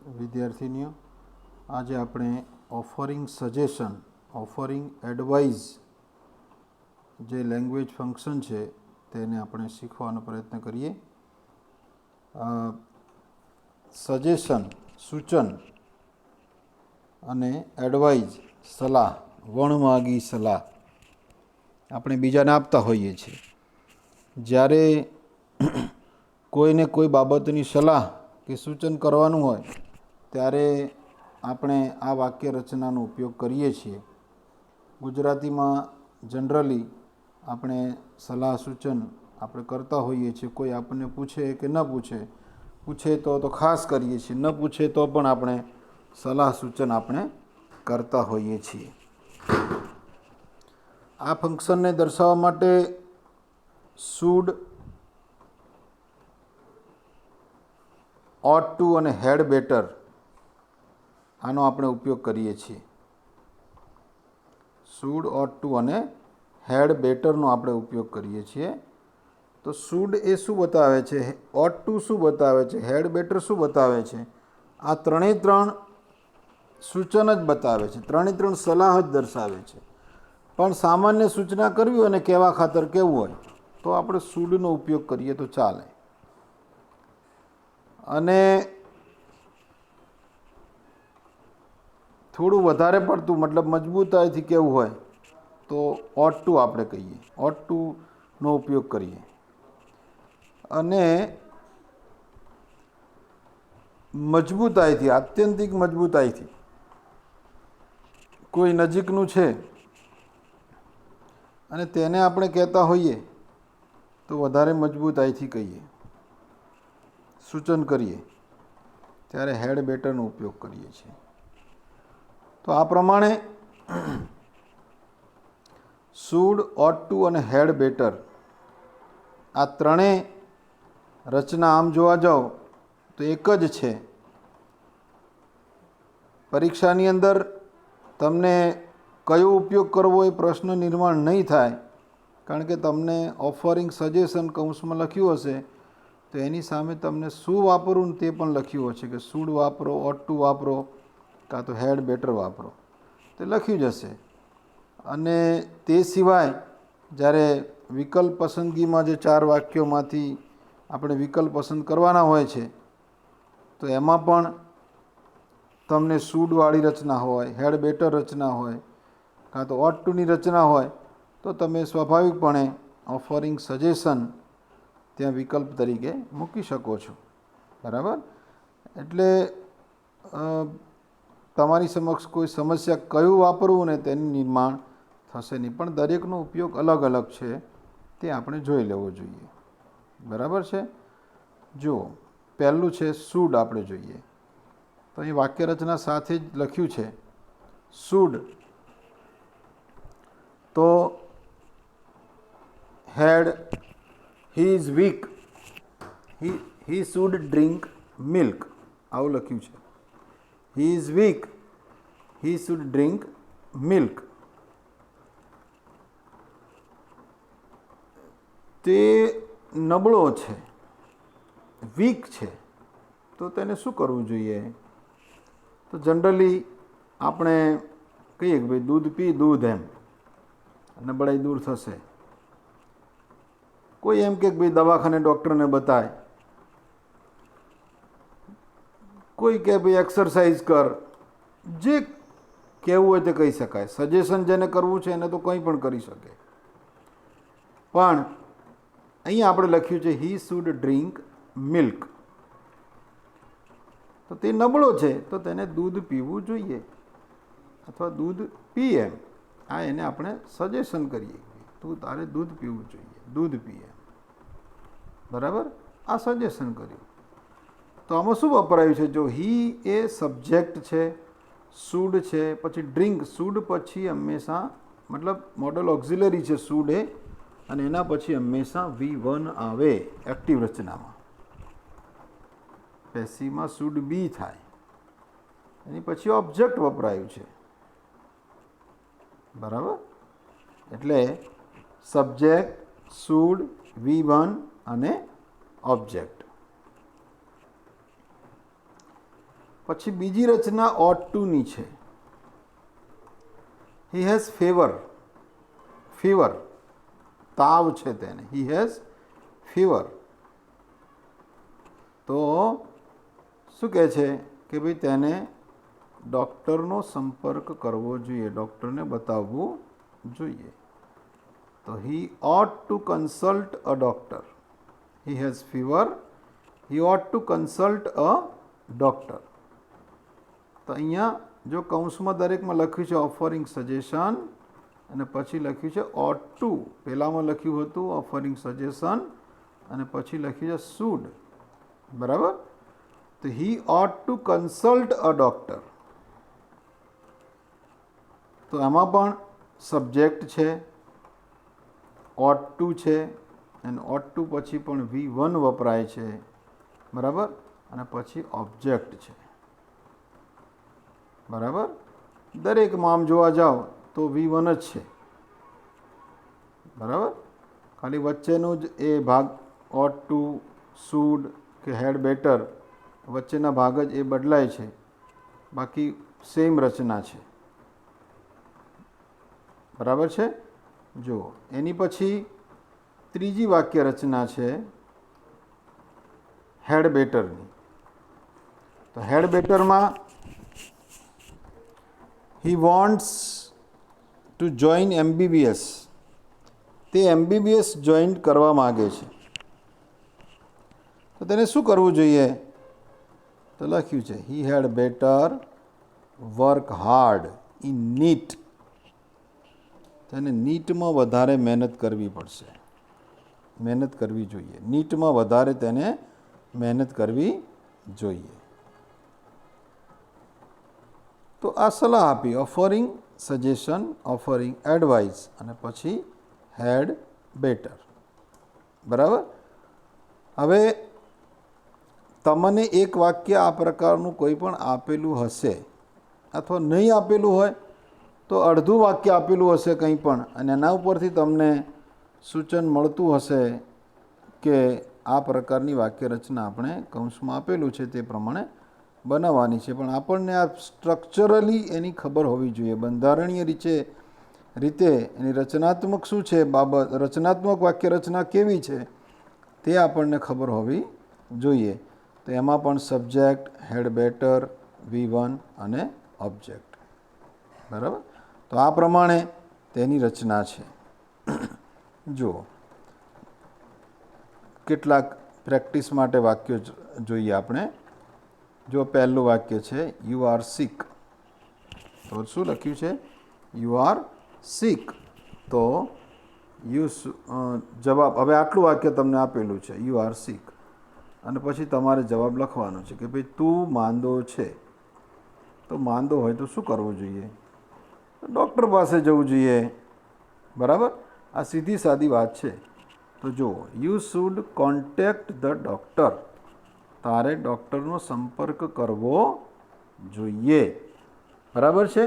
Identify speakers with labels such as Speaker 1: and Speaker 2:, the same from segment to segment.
Speaker 1: વિદ્યાર્થીનીઓ, આજે આપણે offering suggestion, offering advice જે લેંગ્વેજ ફંક્શન છે તેને આપણે શીખવાનો પ્રયત્ન કરીએ. સજેશન સૂચન અને એડવાઇસ સલાહ, વણમાગી સલાહ આપણે બીજાને આપતા હોઈએ છીએ. જ્યારે કોઈને કોઈ બાબતની સલાહ કે સૂચન કરવાનું હોય ત્યારે આપણે આ વાક્ય રચનાનો ઉપયોગ કરીએ છીએ. ગુજરાતીમાં જનરલી આપણે સલાહ સૂચન આપણે કરતા હોઈએ છીએ. કોઈ આપણને પૂછે કે ન પૂછે, પૂછે તો ખાસ કરીએ છીએ, ન પૂછે તો પણ આપણે સલાહ સૂચન આપણે કરતા હોઈએ છીએ. આ ફંક્શનને દર્શાવવા માટે શુડ, ઓટ ટુ અને હેડ બેટર આનો આપણે ઉપયોગ કરીએ છીએ. શુડ, ઓટ ટુ અને હેડ બેટરનો આપણે ઉપયોગ કરીએ છીએ. તો શુડ એ શું બતાવે છે, ઓટ ટુ શું બતાવે છે, હેડ બેટર શું બતાવે છે? આ ત્રણ સૂચન જ બતાવે છે, ત્રણ સલાહ જ દર્શાવે છે. પણ સામાન્ય સૂચના કરવી હોય અને કહેવા ખાતર કહેવું હોય તો આપણે શુડનો ઉપયોગ કરીએ તો ચાલે. અને થોડું વધારે પડતું મતલબ મજબૂતાઈથી કહેવું હોય તો ઓટ ટુ આપણે કહીએ, ઓટ ટુનો ઉપયોગ કરીએ. અને મજબૂતાઈથી, આત્યંતિક મજબૂતાઈથી કોઈ નજીકનું છે અને તેને આપણે કહેતા હોઈએ તો વધારે મજબૂતાઈથી કહીએ, સૂચન કરીએ ત્યારે હેડ બેટરનો ઉપયોગ કરીએ છીએ. તો આ પ્રમાણે શુડ, ઓટ ટુ અને હેડ બેટર આ ત્રણેય રચના આમ જોવા જાઓ તો એક જ છે. પરીક્ષાની અંદર તમને કયો ઉપયોગ કરવો એ પ્રશ્ન નિર્માણ નહીં થાય, કારણ કે તમને ઓફરિંગ સજેશન કૌંસમાં લખ્યું હશે તો એની સામે તમને શું વાપરવું તે પણ લખ્યું હશે કે શુડ વાપરો, ઓટ ટુ વાપરો કાં તો હેડ બેટર વાપરો, તે લખ્યું જ હશે. અને તે સિવાય જ્યારે વિકલ્પ પસંદગીમાં જે 4 વાક્યોમાંથી આપણે વિકલ્પ પસંદ કરવાના હોય છે તો એમાં પણ તમને શુડવાળી રચના હોય, હેડ બેટર રચના હોય કાં તો ઓટ ટુની રચના હોય તો તમે સ્વાભાવિકપણે ઓફરિંગ સજેશન ત્યાં વિકલ્પ તરીકે મૂકી શકો છો. બરાબર? એટલે તમારી સમક્ષ કોઈ સમસ્યા કયું વાપરવું ને તેનું નિર્માણ થશે નહીં. પણ દરેકનો ઉપયોગ અલગ અલગ છે તે આપણે જોઈ લેવો જોઈએ. બરાબર છે? જુઓ, પહેલું છે શુડ. આપણે જોઈએ તો અહીં વાક્ય રચના સાથે જ લખ્યું છે શુડ. તો had, he is weak, he should drink milk, આવું લખ્યું છે. He is weak, he should drink milk. તે નબળો છે, વીક છે, તો તેને શું કરવું જોઈએ? તો જનરલી આપણે કહીએ કે ભાઈ દૂધ પી, દૂધ, એમ નબળાઈ દૂર થશે. કોઈ એમ કે ભાઈ દવાખાને ડૉક્ટરને બતાય, કોઈ કે ભાઈ એક્સરસાઇઝ કર, જે કહેવું હોય તે કહી શકાય. સજેશન જેને કરવું છે એને તો કંઈ પણ કરી શકે. પણ અહીંયા આપણે લખ્યું છે હી શુડ ડ્રિંક મિલ્ક, તો તે નબળો છે તો તેને દૂધ પીવું જોઈએ અથવા દૂધ પીએ, આ એને આપણે સજેશન કરીએ, તું તારે દૂધ પીવું જોઈએ, દૂધ પીએ. બરાબર? આ સજેશન કર્યું. તો આમાં શું વપરાયું છે? જો હી એ સબ્જેક્ટ છે, શુડ છે, પછી ડ્રિંક, શુડ પછી હંમેશા મતલબ મોડલ ઓક્ઝિલરી છે શુડ એ, અને એના પછી હંમેશા V1 આવે એક્ટિવ રચનામાં. પેસિવમાં શુડ બી થાય, એની પછી ઓબ્જેક્ટ વપરાયું છે. બરાબર? એટલે સબ્જેક્ટ, શુડ, V1 અને ઓબ્જેક્ટ. પછી બીજી રચના ought to ની છે. હી હેઝ ફીવર, તાવ છે તેને, હી હેઝ ફીવર. તો શું કહે છે કે ભાઈ તેને ડૉક્ટરનો સંપર્ક કરવો જોઈએ, ડૉક્ટરને બતાવવું જોઈએ. તો હી ought to consult a doctor. He has fever. He ought to consult a doctor. તો અહીંયા જો કૌંસમાં દરેકમાં લખ્યું છે ઓફરિંગ સજેશન અને પછી લખ્યું છે ought to. પહેલામાં લખ્યું હતું ઓફરિંગ સજેશન અને પછી લખ્યું છે should. બરાબર. તો he ought to consult a doctor. તો આમાં પણ સબ્જેક્ટ છે, ought to છે અને ought to પછી પણ V1 વપરાય છે. બરાબર. અને પછી ઓબ્જેક્ટ છે. બરાબર. દરેકમાં આમ જોવા જાઓ તો V1 જ છે. બરાબર. ખાલી વચ્ચેનું જ એ ભાગ ought to, should કે had better વચ્ચેના ભાગ જ એ બદલાય છે, બાકી સેમ રચના છે. બરાબર છે. જુઓ એની પછી ત્રીજી વાક્ય રચના છે હેડ બેટરની. તો હેડ બેટરમાં he wants to join MBBS. તે MBBS જોઈન કરવા માગે છે. તો તેને શું કરવું જોઈએ? તો લખ્યું છે he had better work hard in NEET. તેને નીટમાં વધારે મહેનત કરવી પડશે, મહેનત કરવી જોઈએ. નીટમાં વધારે તેને મહેનત કરવી જોઈએ. તો આ સલાહ આપી, ઓફરિંગ સજેશન, ઓફરિંગ એડવાઇસ અને પછી હેડ બેટર. બરાબર. હવે તમને એક વાક્ય આ પ્રકારનું કોઈ પણ આપેલું હશે અથવા નહીં આપેલું હોય તો અડધું વાક્ય આપેલું હશે કંઈ પણ અને એના ઉપરથી તમને સૂચન મળતું હશે કે આ પ્રકારની વાક્ય રચના આપણે કૌંસમાં આપેલું છે તે પ્રમાણે બનાવવાની છે. પણ આપણને આ સ્ટ્રક્ચરલી એની ખબર હોવી જોઈએ, બંધારણીય રીતે એની રચનાત્મક શું છે બાબત, રચનાત્મક વાક્ય રચના કેવી છે તે આપણને ખબર હોવી જોઈએ. તો એમાં પણ સબ્જેક્ટ, હેડ બેટર, V1 અને ઓબ્જેક્ટ. બરાબર. તો આ પ્રમાણે તેની રચના છે. જુઓ કેટલાક પ્રેક્ટિસ માટે વાક્યો જોઈએ આપણે. જો પહેલું વાક્ય છે યુ આર સિક. તો શું લખ્યું છે? યુ આર સિક. તો જવાબ, હવે આટલું વાક્ય તમને આપેલું છે યુ આર સિક અને પછી તમારે જવાબ લખવાનો છે કે ભાઈ તું માંદો છે. તો માંદો હોય તો શું કરવું જોઈએ? ડૉક્ટર પાસે જવું જોઈએ. બરાબર. આ સીધી સાદી વાત છે. તો જુઓ, you should contact the doctor. તારે ડૉક્ટરનો સંપર્ક કરવો જોઈએ. બરાબર છે.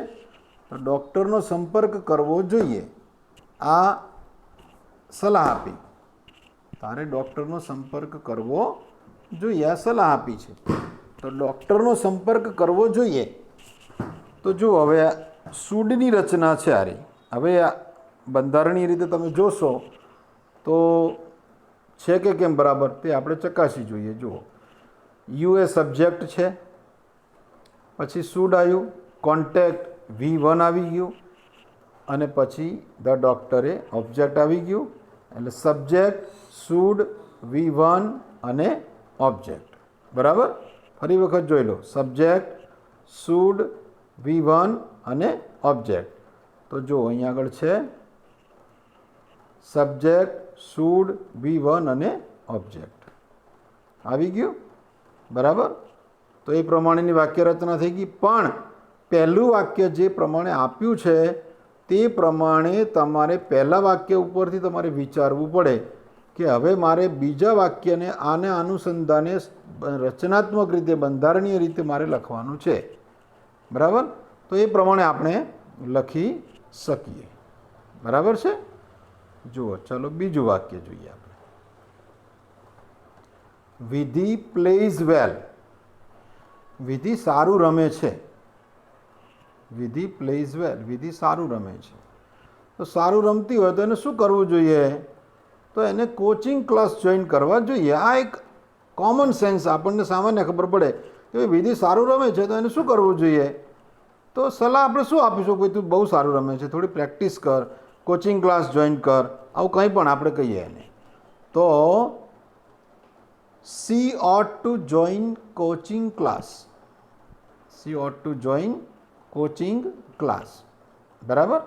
Speaker 1: તો ડૉક્ટરનો સંપર્ક કરવો જોઈએ, આ સલાહ આપી. તારે ડૉક્ટરનો સંપર્ક કરવો જોઈએ, આ સલાહ આપી છે. તો ડૉક્ટરનો સંપર્ક કરવો જોઈએ. તો જુઓ હવે શુડની રચના છે આ રહી. હવે આ બંધારણીય રીતે તમે જોશો તો છે કે કેમ બરાબર તે આપણે ચકાસી જોઈએ. જુઓ, યુ એ સબ્જેક્ટ છે, પછી શુડ આવ્યું, કોન્ટેક્ટ V1 આવી ગયું અને પછી ધ ડૉક્ટરે ઓબ્જેક્ટ આવી ગયું. એટલે સબ્જેક્ટ, શુડ, V1 અને ઓબ્જેક્ટ. બરાબર. ફરી વખત જોઈ લો, સબ્જેક્ટ, શુડ, V1 અને ઓબ્જેક્ટ. તો જો અહીંયા આગળ છે સબ્જેક્ટ, શુડ, V1 અને ઓબ્જેક્ટ આવી ગયું. બરાબર. તો એ પ્રમાણેની વાક્ય રચના થઈ ગઈ. પણ પહેલું વાક્ય જે પ્રમાણે આપ્યું છે તે પ્રમાણે તમારે પહેલાં વાક્ય ઉપરથી તમારે વિચારવું પડે કે હવે મારે બીજા વાક્યને આને અનુસંધાને રચનાત્મક રીતે, બંધારણીય રીતે મારે લખવાનું છે. બરાબર. તો એ પ્રમાણે આપણે લખી શકીએ. બરાબર છે. જુઓ, ચાલો બીજું વાક્ય જોઈએ આપણે. વિધિ પ્લેઝ વેલ. વિધિ સારું રમે છે. વિધિ પ્લેઝ વેલ. વિધિ સારું રમે છે. તો સારું રમતી હોય તો એને શું કરવું જોઈએ? તો એને કોચિંગ ક્લાસ જોઈન કરવા જોઈએ. આ એક કોમન સેન્સ, આપણને સામાન્ય ખબર પડે કે વિધિ સારું રમે છે તો એને શું કરવું જોઈએ. તો સલાહ આપણે શું આપીશું? કોઈ તું બહુ સારું રમે છે, થોડી પ્રેક્ટિસ કર, કોચિંગ ક્લાસ જોઈન કર, આવું કંઈ પણ આપણે કહીએ એને. તો she ought to join coaching class. she ought to join coaching class. બરાબર?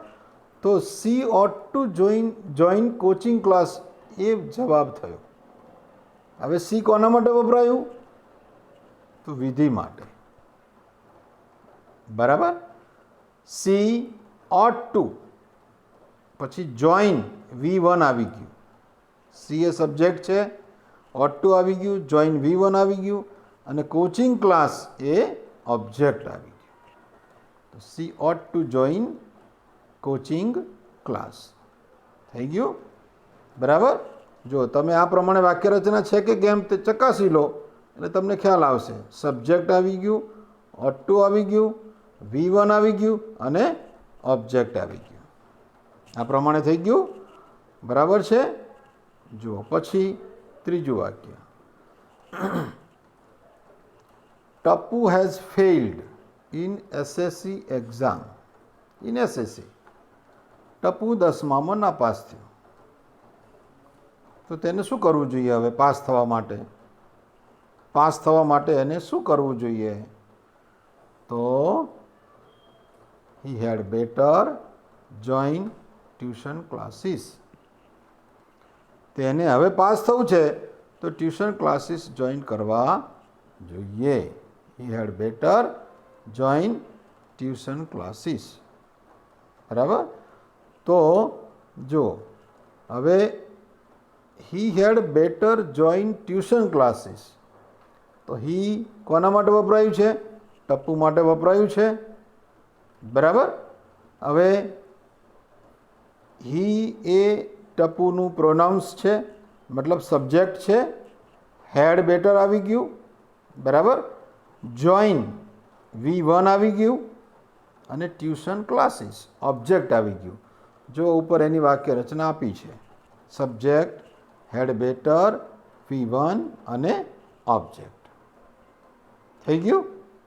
Speaker 1: તો she ought to join coaching class એ જવાબ થયો. હવે સી કોના માટે વપરાયું? તો વિધિ માટે. બરાબર? સી ought to, પછી જોઈન V1 આવી ગયું. સી એ સબ્જેક્ટ છે, ought to આવી ગયું, જોઈન V1 આવી ગયું, અને કોચિંગ ક્લાસ એ ઓબ્જેક્ટ આવી ગયું. તો C ought to join coaching class થઈ ગયું. બરાબર? જો તમે આ પ્રમાણે વાક્ય રચના છે કે કેમ તે ચકાસી લો એટલે તમને ખ્યાલ આવશે. સબ્જેક્ટ આવી ગયું, ought to આવી ગયું, V1 આવી ગયું અને ઓબ્જેક્ટ આવી ગયું. આ પ્રમાણે થઈ ગયું. બરાબર છે? જુઓ પછી ત્રીજું વાક્ય. Tappu has failed in SSC exam. In SSC Tappu 10મામાં નાપાસ થયો. તો તેને શું કરવું જોઈએ? હવે પાસ થવા માટે એને શું કરવું જોઈએ? તો he had better join tuition classes. તેને હવે પાસ થવું છે તો ટ્યુશન ક્લાસીસ જોઈન કરવા જોઈએ. he had better join tuition classes. બરાબર? તો જો હવે he had better join tuition classes, તો he કોના માટે વપરાયું છે? ટપ્પુ માટે વપરાયું છે. બરાબર? હવે he એ ટપ્પુનું પ્રોનાઉન્સ છે, મતલબ સબ્જેક્ટ છે. હેડ બેટર આવી ગયું. બરાબર? જોઈન V1 આવી ગયું અને ટ્યુશન ક્લાસીસ ઓબ્જેક્ટ આવી ગયું. જો ઉપર એની વાક્ય રચના આપી છે. સબ્જેક્ટ, હેડ બેટર, V1 અને ઓબ્જેક્ટ થઈ ગયું.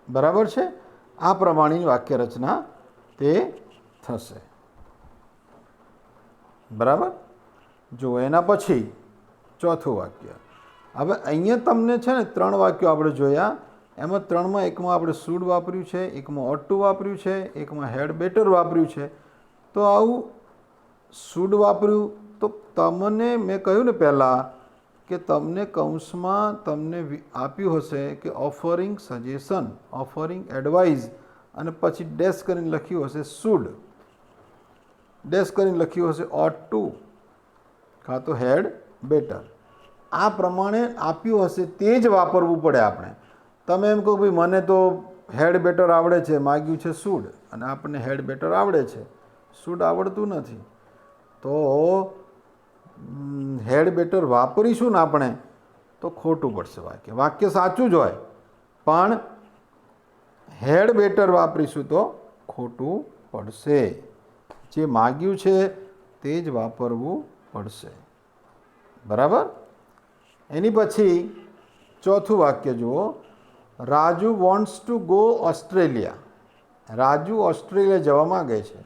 Speaker 1: બરાબર છે? આ પ્રમાણેની વાક્ય રચના તે થશે. બરાબર? જો એના પછી ચોથું વાક્ય. હવે અહીંયા તમને છે ને 3 વાક્યો આપણે જોયા. એમાં 3માં એકમાં આપણે શુડ વાપર્યું છે, એકમાં ought to વાપર્યું છે, એકમાં હેડ બેટર વાપર્યું છે. તો આવું શુડ વાપર્યું તો તમને મેં કહ્યું ને પહેલાં કે તમને કૌંસમાં તમને આપ્યું હશે કે ઓફરિંગ સજેશન, ઓફરિંગ એડવાઇસ, અને પછી ડેશ કરીને લખ્યું હશે શુડ, ડેશ કરીને લખ્યું હશે ought to કાં તો હેડ બેટર. આ પ્રમાણે આપ્યું હશે તે જ વાપરવું પડે આપણે. તમે એમ કહો ભાઈ મને તો હેડ બેટર આવડે છે, માગ્યું છે શુડ, અને આપણને હેડ બેટર આવડે છે, શુડ આવડતું નથી, તો હેડ બેટર વાપરીશું ને આપણે તો ખોટું પડશે વાક્ય. વાક્ય સાચું જ હોય પણ હેડ બેટર વાપરીશું તો ખોટું પડશે. જે માગ્યું છે તે જ વાપરવું પડશે. બરાબર? એની પછી ચોથું વાક્ય જુઓ. Raju wants to go Australia. Raju Australia જવા માગે છે.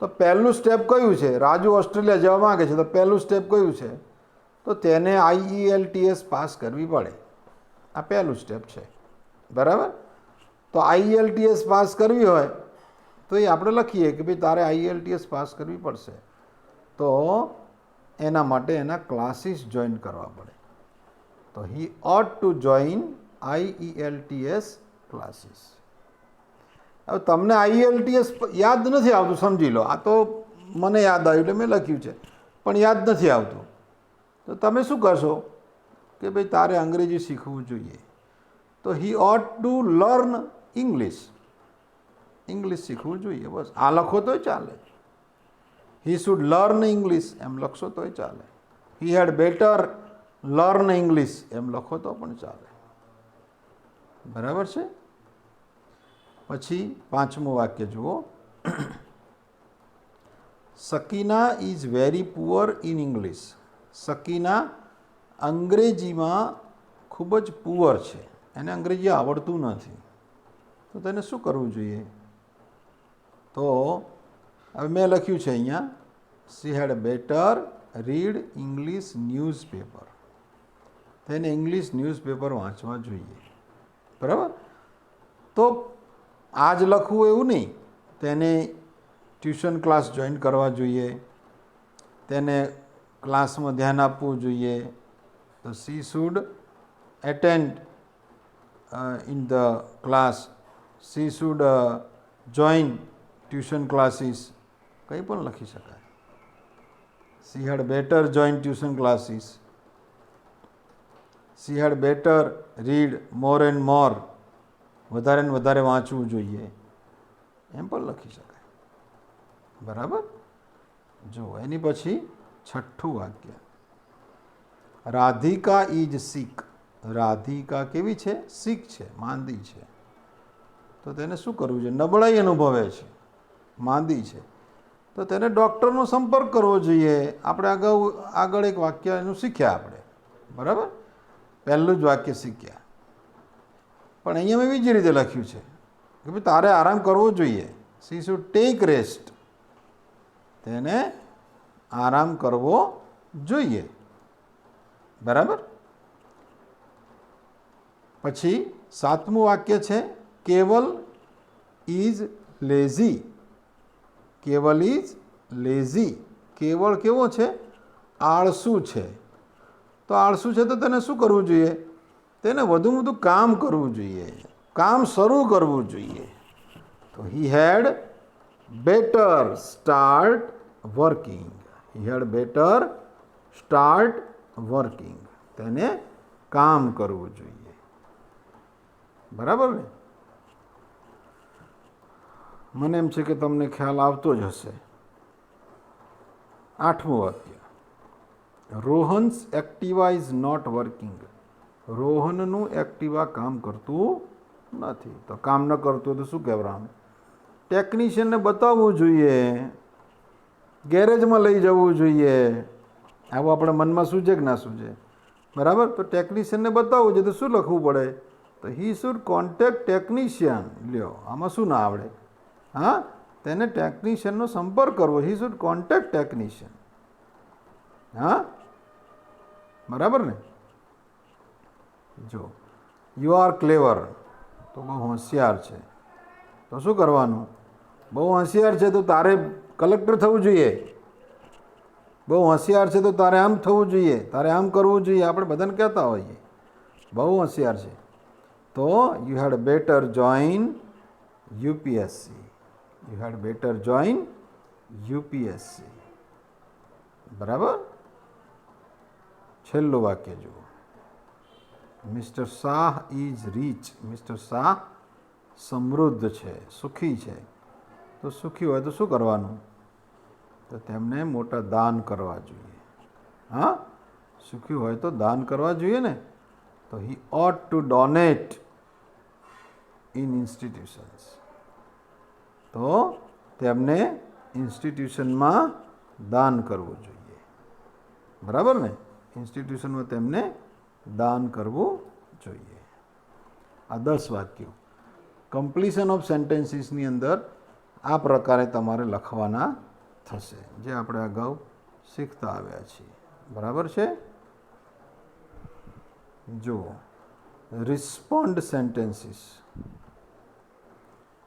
Speaker 1: તો પહેલું સ્ટેપ કયું છે? રાજુ ઓસ્ટ્રેલિયા જવા માગે છે તો પહેલું સ્ટેપ કયું છે? તો તેને IELTS પાસ કરવી પડે. આ પહેલું સ્ટેપ છે. બરાબર? તો IELTS પાસ કરવી હોય તો એ આપણે લખીએ કે ભાઈ તારે IELTS પાસ કરવી પડશે. તો એના માટે એના ક્લાસીસ જોઈન કરવા પડે. તો he ought to join IELTS classes. હવે તમને IELTS યાદ નથી આવતું, સમજી લો. આ તો મને યાદ આવ્યું એટલે મેં લખ્યું છે, પણ યાદ નથી આવતું. તો તમે શું કરશો કે ભાઈ તારે અંગ્રેજી શીખવું જોઈએ. તો he ought to learn English. English શીખવું જોઈએ. બસ આ લખો તોય ચાલે. he should learn English એમ લખશો તોય ચાલે. he had better learn English એમ લખો તો પણ ચાલે. બરાબર છે? પછી પાંચમું વાક્ય જુઓ. Sakina is very poor in English. Sakina અંગ્રેજીમાં ખૂબ જ પુઅર છે, એને અંગ્રેજી આવડતું નથી. તો તેને શું કરવું જોઈએ? તો હવે મેં લખ્યું છે અહીંયા, she had better read English newspaper. તેને ઇંગ્લિશ ન્યૂઝપેપર વાંચવા જોઈએ. બરાબર? તો આ જ લખવું એવું નહીં, તેને ટ્યુશન ક્લાસ જોઈન કરવા જોઈએ, તેને ક્લાસમાં ધ્યાન આપવું જોઈએ. તો she should attend in the class, she should join tuition classes, કંઈ પણ લખી શકાય. She had better join tuition classes, she had better read more and more, વધારે ને વધારે વાંચવું જોઈએ, એમ પણ લખી શકાય. બરાબર? જો એની પછી છઠ્ઠું વાક્ય, રાધિકા ઇઝ સિક. રાધિકા કેવી છે? સિક છે, માંદી છે. તો તેને શું કરવું છે? નબળાઈ અનુભવે છે, માંદી છે, તો તેને ડૉક્ટરનો સંપર્ક કરવો જોઈએ. આપણે આગળ એક વાક્ય એનું શીખ્યા આપણે. બરાબર? પહેલું જ વાક્ય શીખ્યા, પણ અહીંયા મેં બીજી રીતે લખ્યું છે કે ભાઈ તારે આરામ કરવો જોઈએ. શી શુડ ટેક રેસ્ટ, તેને આરામ કરવો જોઈએ. બરાબર? પછી સાતમું વાક્ય છે, કેવલ ઇઝ લેઝી. કેવલ ઇઝ લેઝી. કેવળ કેવો છે? આળસુ છે. તો આળસુ છે તો તેને શું કરવું જોઈએ? તેને વધુમાં વધુ કામ કરવું જોઈએ, કામ શરૂ કરવું જોઈએ. તો he had better start working. He had better start working. તેને કામ કરવું જોઈએ. બરાબર ને? મને એમ છે કે તમને ખ્યાલ આવતો જ હશે. આઠમું વાક્ય, Rohan's Activa is not working. રોહનનું એક્ટિવા કામ કરતું નથી. તો કામ ન કરતું તો શું કહેવાનું? ટેકનિશિયનને બતાવવું જોઈએ, ગેરેજમાં લઈ જવું જોઈએ. આવું આપણે મનમાં સૂજે કે ના સૂજે? બરાબર? તો ટેકનિશિયનને બતાવવું જોઈએ તો શું લખવું પડે? તો હી શુડ કોન્ટેક્ટ ટેકનિશિયન. લ્યો, આમાં શું ના આવડે? હા, તેને ટેકનિશિયનનો સંપર્ક કરવો. He should contact technician. હા, બરાબર ને? જો યુ આર ક્લેવર, તો બહુ હોશિયાર છે. તો શું કરવાનું? બહુ હોશિયાર છે તો તારે કલેક્ટર થવું જોઈએ. બહુ હોશિયાર છે તો તારે આમ થવું જોઈએ, તારે આમ કરવું જોઈએ. આપણે બધાને કહેતા હોઈએ બહુ હોશિયાર છે. તો you had better join UPSC. You had better join UPSC. બરાબર? છેલ્લું વાક્ય જુઓ, mister Shah is rich. Mister Shah સમૃદ્ધ છે, સુખી છે. તો સુખી હોય તો શું કરવાનું? તો તેમને મોટા દાન કરવા જોઈએ. હા, સુખી હોય તો દાન કરવા જોઈએ ને. તો હી ઓટ ટુ ડોનેટ ઇન ઇન્સ્ટિટ્યુશન્સ. તો તેમને ઇન્સ્ટિટ્યુશનમાં દાન કરવું જોઈએ. બરાબર ને? ઇન્સ્ટિટ્યુશનમાં તેમને દાન કરવું જોઈએ. આ 10 વાક્યો કમ્પ્લીશન ઓફ સેન્ટેન્સીસની અંદર આ પ્રકારે તમારે લખવાના થશે, જે આપણે અગાઉ શીખતા આવ્યા છીએ. બરાબર છે? જુઓ, રિસ્પોન્ડ સેન્ટેન્સીસ.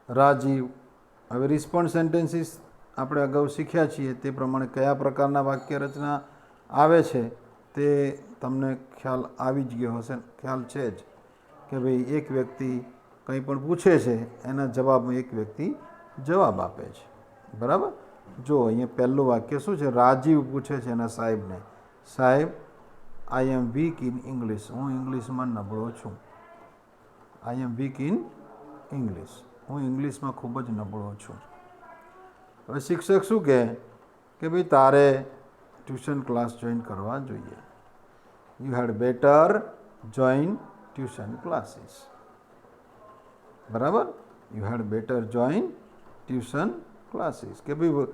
Speaker 1: રાજીવ. હવે રિસ્પોન્ડ સેન્ટેન્સીસ આપણે અગાઉ શીખ્યા છીએ તે પ્રમાણે કયા પ્રકારના વાક્ય રચના આવે છે તે તમને ખ્યાલ આવી જ ગયો હશે. ખ્યાલ છે જ કે ભાઈ એક વ્યક્તિ કંઈ પણ પૂછે છે, એના જવાબમાં એક વ્યક્તિ જવાબ આપે છે. બરાબર? જો અહીંયા પહેલું વાક્ય શું છે? રાજીવ પૂછે છે એના સાહેબને, સાહેબ આઈ એમ વીક ઇન ઇંગ્લિશ. હું ઇંગ્લિશમાં નબળો છું. આઈ એમ વીક ઇન ઇંગ્લિશ. હું ઇંગ્લિશમાં ખૂબ જ નબળો છું. હવે શિક્ષક શું કહે કે ભાઈ તારે ટ્યુશન ક્લાસ જોઈન કરવા જોઈએ. You had better join tuition classes. બરાબર? You had better join tuition classes. કે ભાઈ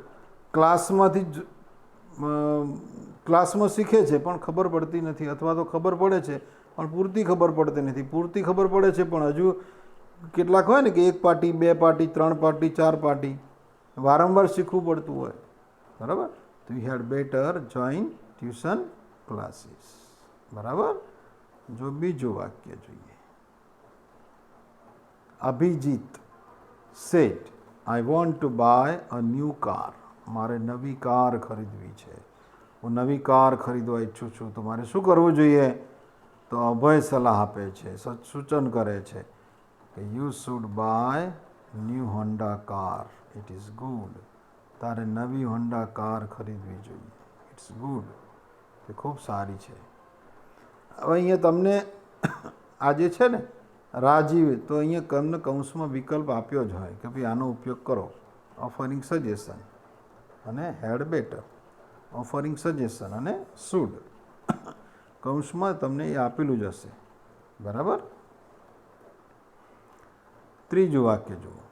Speaker 1: ક્લાસમાંથી જ ક્લાસમાં શીખે છે પણ ખબર પડતી નથી, અથવા તો ખબર પડે છે પણ પૂરતી ખબર પડતી નથી, પૂરતી ખબર પડે છે પણ હજુ કેટલાક હોય ને કે 1 પાર્ટી 2 પાર્ટી 3 પાર્ટી 4 પાર્ટી વારંવાર શીખવું પડતું હોય, બરાબર. તો you had better join tuition classes, બરાબર. જો બીજું વાક્ય જોઈએ. Abhijit said I want to buy a new car. મારે નવી કાર ખરીદવી છે, હું નવી કાર ખરીદવા ઈચ્છું છું. તો મારે શું કરવું જોઈએ? તો અભય સલાહ આપે છે, સૂચન કરે છે કે you should buy new Honda car. It is good. તારે નવી હોન્ડા કાર ખરીદવી જોઈએ. It's good. તે ખૂબ સારી છે. હવે અહીંયા તમને આ જે છે ને રાજીવ, તો અહીંયા તમને કૌંસમાં વિકલ્પ આપ્યો જ હોય કે ભાઈ આનો ઉપયોગ કરો. ઓફરિંગ સજેશન અને હેડ બેટર, ઓફરિંગ સજેશન અને શુડ કૌંસમાં તમને એ આપેલું જ હશે, બરાબર. ત્રીજું વાક્ય જુઓ.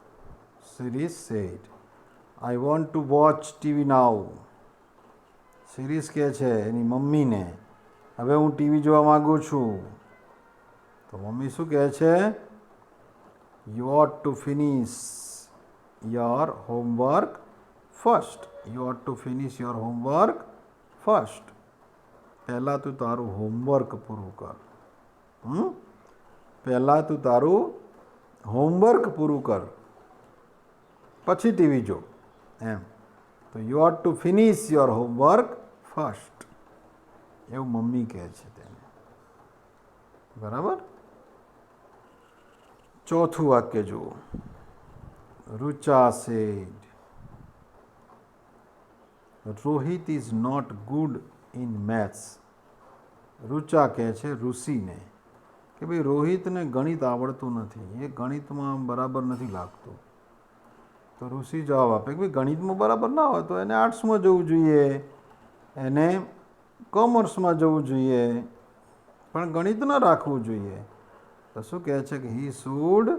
Speaker 1: Shirish said I want to watch TV now. Shirish કહે છે એની મમ્મીને હવે હું ટીવી જોવા માગું છું. તો મમ્મી શું કહે છે? You ought to finish your homework first. You ought to finish your homework first. પહેલાં તું તારું હોમવર્ક પૂરું કર. પહેલાં તું તારું હોમવર્ક પૂરું કર, પછી ટીવી જો, એમ. તો you ought to finish your homework first, એવું મમ્મી કહે છે તેને, બરાબર. ચોથું વાક્ય જુઓ. Rucha said Rohit is not good in maths. Rucha કહે છે ઋષિને કે ભાઈ રોહિતને ગણિત આવડતું નથી, એ ગણિતમાં બરાબર નથી લાગતું. તો ઋષિ જવાબ આપે કે ભાઈ ગણિતમાં બરાબર ના હોય તો એને આર્ટ્સમાં જવું જોઈએ, એને કોમર્સમાં જવું જોઈએ, પણ ગણિત ન રાખવું જોઈએ. તો શું કહે છે કે હી શુડ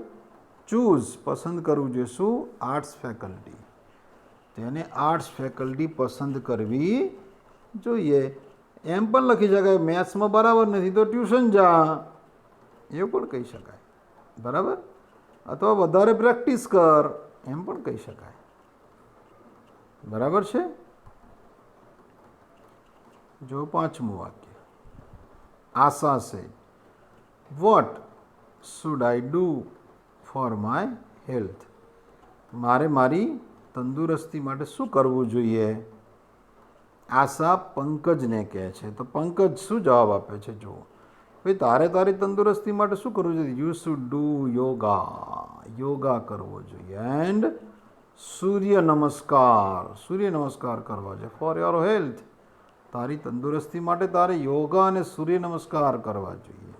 Speaker 1: ચૂઝ, પસંદ કરવું જોઈએ. શું? Arts faculty. તેને આર્ટ્સ ફેકલ્ટી પસંદ કરવી જોઈએ. એમ પણ લખી શકાય મેથ્સમાં બરાબર નથી તો ટ્યુશન જા, એવું પણ કહી શકાય, બરાબર. અથવા વધારે પ્રેક્ટિસ કર, એમ પણ કહી શકાય, બરાબર છે. જો પાંચમું વાક્ય. Asha said what should I do for my health. મારે મારી તંદુરસ્તી માટે શું કરવું જોઈએ? આશા પંકજને કહે છે. તો પંકજ શું જવાબ આપે છે જુઓ. ભાઈ તારે તારી તંદુરસ્તી માટે શું કરવું જોઈએ? You should do yoga. Yoga કરવો જોઈએ. એન્ડ સૂર્ય નમસ્કાર. સૂર્ય નમસ્કાર કરવા જોઈએ. For your health. તારી તંદુરસ્તી માટે તારે યોગા અને સૂર્ય નમસ્કાર કરવા જોઈએ.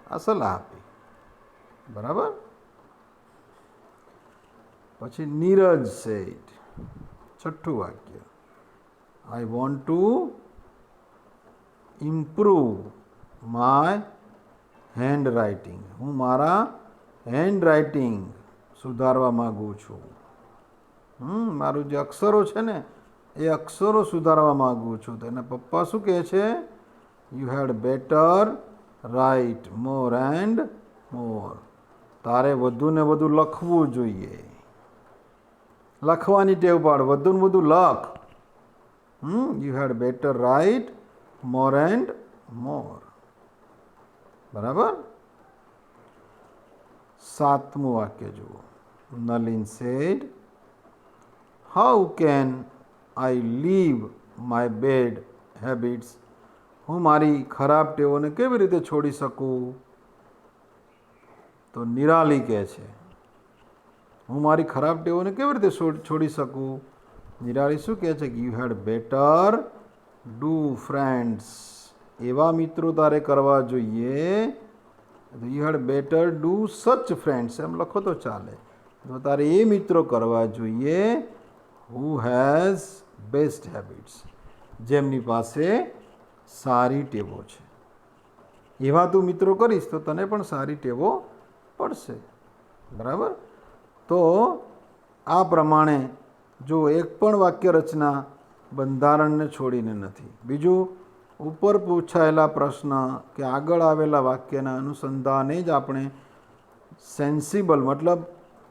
Speaker 1: આ સલાહ આપી, બરાબર. પછી નીરજ સેડ, છઠ્ઠું વાક્ય. આઈ want to improve my hand writing. હું મારા હેન્ડ રાઇટિંગ સુધારવા માગું છું. મારું જે અક્ષરો છે ને એ અક્ષરો સુધારવા માગું છું. તો એના પપ્પા શું કહે છે? You had better write more and more. તારે વધુ ને વધુ લખવું જોઈએ. લખવાની ટેવ પાડ, વધુ ને વધુ લખ. You had better write more and more, બરાબર. સાતમું વાક્ય જુઓ. Nalin said how can I leave my bad habits. હું મારી ખરાબ ટેવોને કેવી રીતે છોડી શકું? તો નિરાલી કહે છે હું મારી ખરાબ ટેવોને કેવી રીતે છોડી શકું? નિરાલી શું કહે છે કે you had better do friends. એવા મિત્રો તારે કરવા જોઈએ. You had better do such friends, એમ લખો તો ચાલે. તો તારે એ મિત્રો કરવા જોઈએ હુ હેઝ બેસ્ટ હેબિટ્સ, જેમની પાસે સારી ટેવો છે. એવા તું મિત્રો કરીશ તો તને પણ સારી ટેવો પડશે, બરાબર. તો આ પ્રમાણે જો એક પણ વાક્ય રચના બંધારણને છોડીને નથી. બીજું, ઉપર પૂછાયેલા પ્રશ્ન કે આગળ આવેલા વાક્યના અનુસંધાને જ આપણે સેન્સિબલ મતલબ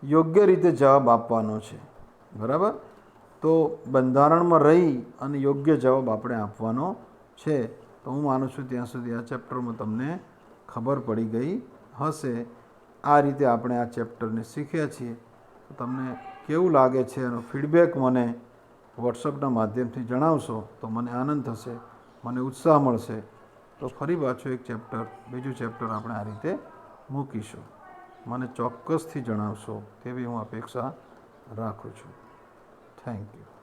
Speaker 1: યોગ્ય રીતે જવાબ આપવાનો છે. બરાબર. તો બંધારણમાં રહી અને યોગ્ય જવાબ આપણે આપવાનો છે. તો હું માનું છું ત્યાં સુધી આ ચેપ્ટરમાં તમને ખબર પડી ગઈ હશે. આ રીતે આપણે આ ચેપ્ટરને શીખ્યા છીએ. તો તમને કેવું લાગે છે એનો ફીડબેક મને વોટ્સઅપના માધ્યમથી જણાવશો તો મને આનંદ થશે, મને ઉત્સાહ મળશે. તો ફરી પાછું એક ચેપ્ટર, બીજું ચેપ્ટર આપણે આ રીતે મૂકીશું. મને ચોક્કસથી જણાવશો તેવી હું અપેક્ષા રાખું છું. Thank you.